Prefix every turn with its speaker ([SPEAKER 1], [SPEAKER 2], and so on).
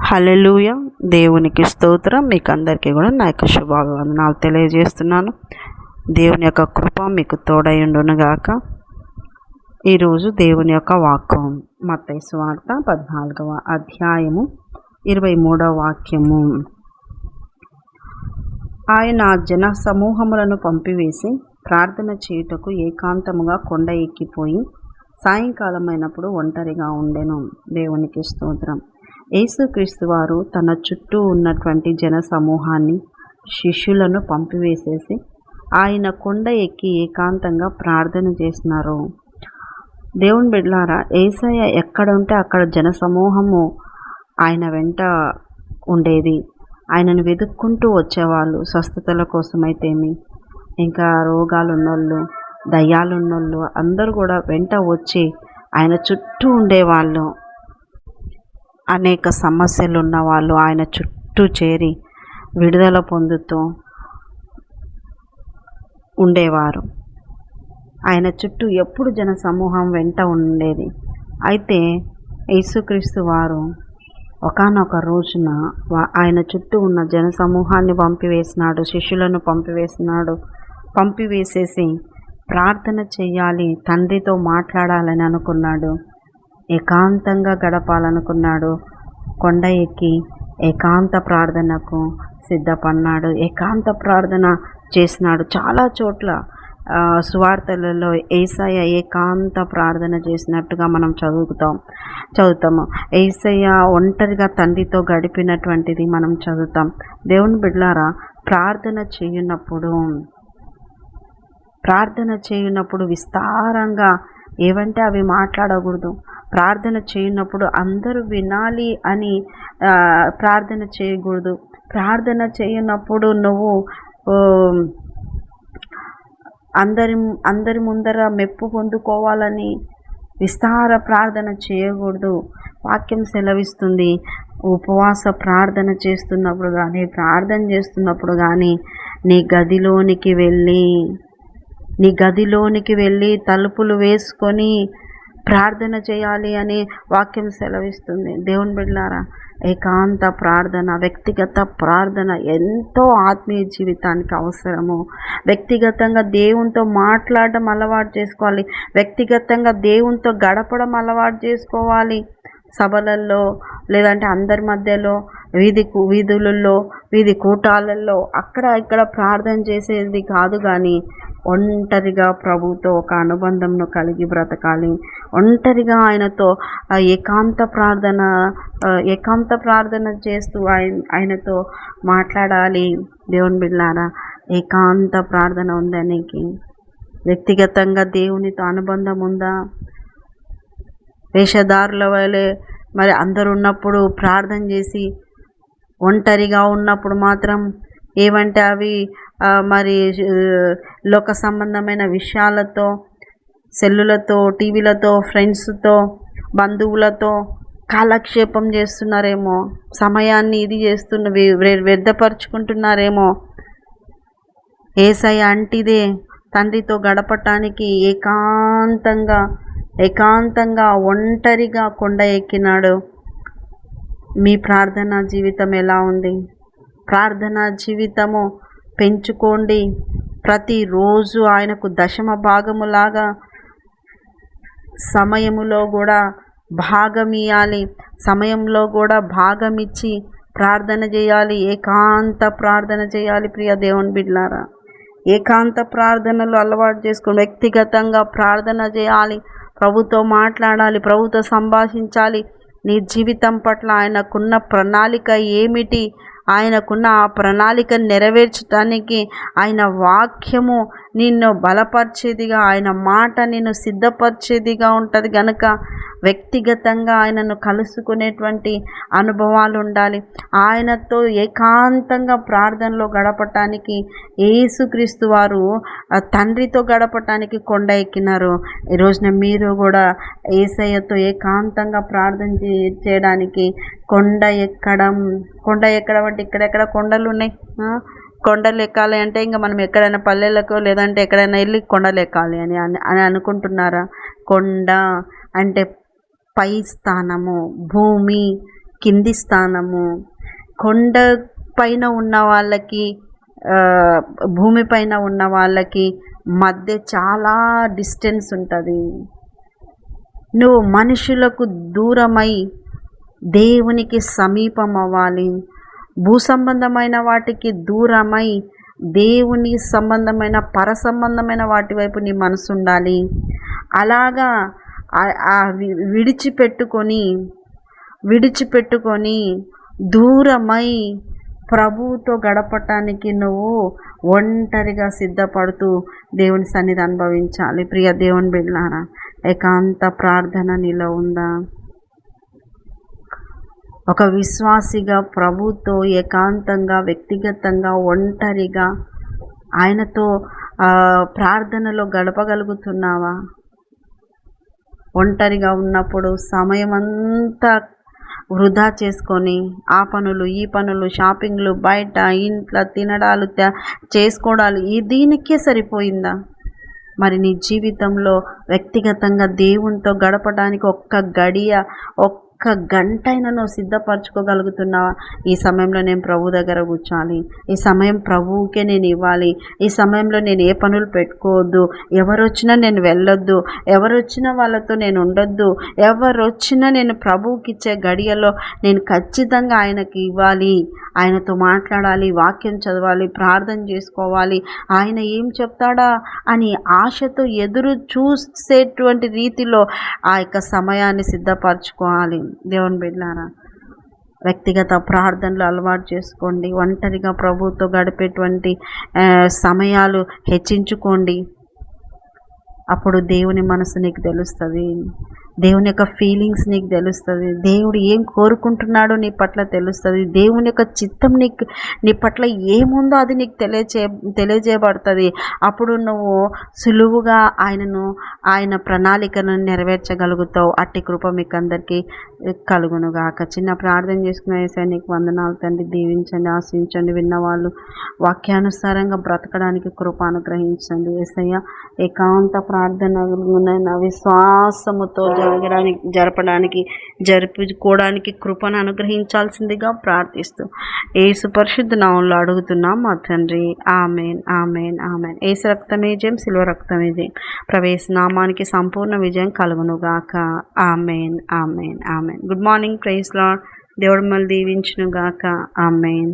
[SPEAKER 1] హల్లెలూయా. దేవునికి స్తోత్రం. మీకు అందరికీ కూడా నా యొక్క శుభాభివందనాలు తెలియజేస్తున్నాను. దేవుని యొక్క కృప మీకు తోడయుండును గాక. ఈరోజు దేవుని యొక్క వాక్యం మత్తయి సువార్త 14వ అధ్యాయము 23వ వాక్యము. ఆయన జన సమూహములను పంపివేసి ప్రార్థన చేయుటకు ఏకాంతముగా కొండ ఎక్కిపోయి సాయంకాలమైనప్పుడు ఒంటరిగా ఉండెను. దేవునికి స్తోత్రం. యేసుక్రీస్తు వారు తన చుట్టూ ఉన్నటువంటి జన సమూహాన్ని, శిష్యులను పంపివేసేసి ఆయన కొండ ఎక్కి ఏకాంతంగా ప్రార్థన చేసినారు. దేవుని బిడ్డలారా, యేసయ్య ఎక్కడ ఉంటే అక్కడ జన సమూహము ఆయన వెంట ఉండేది. ఆయనను వెతుక్కుంటూ వచ్చేవాళ్ళు. స్వస్థతల కోసమైతేమి, ఇంకా రోగాలు ఉన్నోళ్ళు, దయ్యాలున్నోళ్ళు అందరూ కూడా వెంట వచ్చి ఆయన చుట్టూ ఉండేవాళ్ళు. అనేక సమస్యలు ఉన్నవాళ్ళు ఆయన చుట్టూ చేరి విడుదల పొందుతూ ఉండేవారు. ఆయన చుట్టూ ఎప్పుడు జన సమూహం వెంట ఉండేది. అయితే యేసుక్రీస్తు వారు ఒకానొక రోజున ఆయన చుట్టూ ఉన్న జన సమూహాన్ని పంపివేసినాడు, శిష్యులను పంపివేసేసి ప్రార్థన చెయ్యాలి, తండ్రితో మాట్లాడాలని అనుకున్నాడు, ఏకాంతంగా గడపాలనుకున్నాడు. కొండ ఎక్కి ఏకాంత ప్రార్థనకు సిద్ధపడినాడు. ఏకాంత ప్రార్థన చేసినాడు. చాలా చోట్ల సువార్తలలో యేసయ్య ఏకాంత ప్రార్థన చేసినట్టుగా మనం చదువుతాము. యేసయ్య ఒంటరిగా తండ్రితో గడిపినటువంటిది మనం చదువుతాం. దేవుని బిడ్డలారా, ప్రార్థన చేయనప్పుడు విస్తారంగా ఏవంటే అవి మాట్లాడకూడదు. ప్రార్థన చేయనప్పుడు అందరూ వినాలి అని ప్రార్థన చేయకూడదు. ప్రార్థన చేయనప్పుడు నువ్వు అందరి ముందర మెప్పు పొందుకోవాలని విస్తార ప్రార్థన చేయకూడదు. వాక్యం సెలవిస్తుంది, ఉపవాస ప్రార్థన చేస్తున్నప్పుడు కానీ, ప్రార్థన చేస్తున్నప్పుడు కానీ నీ గదిలోనికి వెళ్ళి తలుపులు వేసుకొని ప్రార్థన చేయాలి అని వాక్యం సెలవిస్తుంది. దేవుని బిడ్డలారా, ఏకాంత ప్రార్థన, వ్యక్తిగత ప్రార్థన ఎంతో ఆత్మీయ జీవితానికి అవసరము. వ్యక్తిగతంగా దేవునితో మాట్లాడడం అలవాటు చేసుకోవాలి. వ్యక్తిగతంగా దేవునితో గడపడం అలవాటు చేసుకోవాలి. సభలల్లో లేదంటే అందరి మధ్యలో, వీధులలో, వీధి కూటాలలో అక్కడ ఇక్కడ ప్రార్థన చేసేది కాదు, కానీ ఒంటరిగా ప్రభుతో ఒక అనుబంధంను కలిగి బ్రతకాలి. ఒంటరిగా ఆయనతో ఏకాంత ప్రార్థన చేస్తూ ఆయనతో మాట్లాడాలి. దేవుని బిడ్డలారా, ఏకాంత ప్రార్థన ఉందా నీకు? వ్యక్తిగతంగా దేవునితో అనుబంధం ఉందా? వేషధారుల వలె మరి అందరు ఉన్నప్పుడు ప్రార్థన చేసి ఒంటరిగా ఉన్నప్పుడు మాత్రం ఏమంటే అవి మరి లోక సంబంధమైన విషయాలతో, సెల్లులతో, టీవీలతో, ఫ్రెండ్స్తో, బంధువులతో కాలక్షేపం చేస్తున్నారేమో, సమయాన్ని వ్యర్థపరుచుకుంటున్నారేమో. యేసయ్య అంటిదే తండ్రితో గడపటానికి ఏకాంతంగా ఒంటరిగా కొండ ఎక్కినాడు. మీ ప్రార్థనా జీవితం ఎలా ఉంది? ప్రార్థనా జీవితము పెంచుకోండి. ప్రతిరోజు ఆయనకు దశమ భాగములాగా సమయములో కూడా భాగం ఇవ్వాలి. సమయంలో కూడా భాగం ఇచ్చి ప్రార్థన చేయాలి. ఏకాంత ప్రార్థన చేయాలి. ప్రియ దేవుని బిడ్డలారా, ఏకాంత ప్రార్థనలు అలవాటు చేసుకుని వ్యక్తిగతంగా ప్రార్థన చేయాలి. ప్రభుతో మాట్లాడాలి, ప్రభుతో సంభాషించాలి. నీ జీవితం పట్ల ఆయనకున్న ప్రణాళిక ఏమిటి? ఆయనకున్న ఆ ప్రణాళిక నెరవేర్చడానికి ఆయన వాక్యము నిన్ను బలపరిచేదిగా, ఆయన మాట నిన్ను సిద్ధపరిచేదిగా ఉంటుంది. కనుక వ్యక్తిగతంగా ఆయనను కలుసుకునేటువంటి అనుభవాలు ఉండాలి. ఆయనతో ఏకాంతంగా ప్రార్థనలో గడపటానికి యేసుక్రీస్తు వారు తండ్రితో గడపటానికి కొండ ఎక్కినారు. ఈ రోజున మీరు కూడా యేసయ్యతో ఏకాంతంగా ప్రార్థన చేయడానికి కొండ ఎక్కడం అంటే ఇక్కడెక్కడ కొండలు ఉన్నాయి. కొండలు ఎక్కాలి అంటే ఇంకా మనం ఎక్కడైనా పల్లెలకు లేదంటే ఎక్కడైనా వెళ్ళి కొండలు ఎక్కాలి అని అనుకుంటున్నారా? కొండ అంటే పై స్థానము, భూమి, కింది స్థానము. కొండ పైన ఉన్న వాళ్ళకి భూమిపైన ఉన్న వాళ్ళకి మధ్య చాలా డిస్టెన్స్ ఉంటుంది. నువ్వు మనుషులకు దూరమై దేవునికి సమీపం అవ్వాలి. భూ సంబంధమైన వాటికి దూరమై దేవుని సంబంధమైన పరసంబంధమైన వాటి వైపు నీ మనసు ఉండాలి. అలాగా విడిచిపెట్టుకొని దూరమై ప్రభువుతో గడపటానికి నువ్వు ఒంటరిగా సిద్ధపడుతూ దేవుని సన్నిధి అనుభవించాలి. ప్రియ దేవుని బిడ్డలారా, ఏకాంత ప్రార్థన నీలో ఉందా? ఒక విశ్వాసిగా ప్రభుతో ఏకాంతంగా, వ్యక్తిగతంగా, ఒంటరిగా ఆయనతో ప్రార్థనలో గడపగలుగుతున్నావా? ఒంటరిగా ఉన్నప్పుడు సమయం అంతా వృధా చేసుకొని ఆ పనులు, ఈ పనులు, షాపింగ్లు, బయట, ఇంట్లో తినడాలు, చేసుకోవడాలు దీనికే సరిపోయిందా? మరి నీ జీవితంలో వ్యక్తిగతంగా దేవునితో గడపడానికి ఒక్క గంటైనా నువ్వు సిద్ధపరచుకోగలుగుతున్నావా? ఈ సమయంలో నేను ప్రభు దగ్గర కూర్చోాలి, ఈ సమయం ప్రభువుకే నేను ఇవ్వాలి, ఈ సమయంలో నేను ఏ పనులు పెట్టుకోవద్దు, ఎవరు వచ్చినా నేను వెళ్ళొద్దు, ఎవరు వచ్చినా వాళ్ళతో నేను ఉండొద్దు, ఎవరు వచ్చినా నేను ప్రభువుకి ఇచ్చే గడియలో నేను ఖచ్చితంగా ఆయనకి ఇవ్వాలి, ఆయనతో మాట్లాడాలి, వాక్యం చదవాలి, ప్రార్థన చేసుకోవాలి, ఆయన ఏం చెప్తాడా అని ఆశతో ఎదురు చూసేటువంటి రీతిలో ఆ యొక్క సమయాన్ని సిద్ధపరచుకోవాలి. దేవుని బిడ్డలారా, వ్యక్తిగత ప్రార్థనలు అలవాటు చేసుకోండి. ఒంటరిగా ప్రభువుతో గడిపేటువంటి సమయాలు హెచ్చించుకోండి. అప్పుడు దేవుని మనసు నీకు తెలుస్తుంది, దేవుని యొక్క ఫీలింగ్స్ నీకు తెలుస్తుంది, దేవుడు ఏం కోరుకుంటున్నాడో నీ పట్ల తెలుస్తుంది, దేవుని యొక్క చిత్తం నీ పట్ల ఏముందో అది నీకు తెలియజేయబడుతుంది. అప్పుడు నువ్వు సులువుగా ఆయన ప్రణాళికను నెరవేర్చగలుగుతావు. అట్టి కృప మీకు అందరికీ కలుగునుగాక. చిన్న ప్రార్థన చేసుకున్న యేసయ్య నీకు వందనాలు తండ్రి. దీవించండి, ఆశించండి, విన్నవాళ్ళు వాక్యానుసారంగా బ్రతకడానికి కృప అనుగ్రహించండి యేసయ్య. ఏకాంత ప్రార్థన విశ్వాసముతో జరుపుకోవడానికి కృపను అనుగ్రహించాల్సిందిగా ప్రార్థిస్తూ యేసు పరిశుద్ధ నామములో అడుగుతున్నాం మా తండ్రి. Amen, amen, amen. యేసు రక్తమే జయం, శిలువ రక్తమే జయం. ప్రవేశ నామానికి సంపూర్ణ విజయం కలుగునుగాక. Amen, amen, amen. Good morning. Praise Lord. దేవుడు మళ్ళీ దీవించునుగాక. ఆమెన్.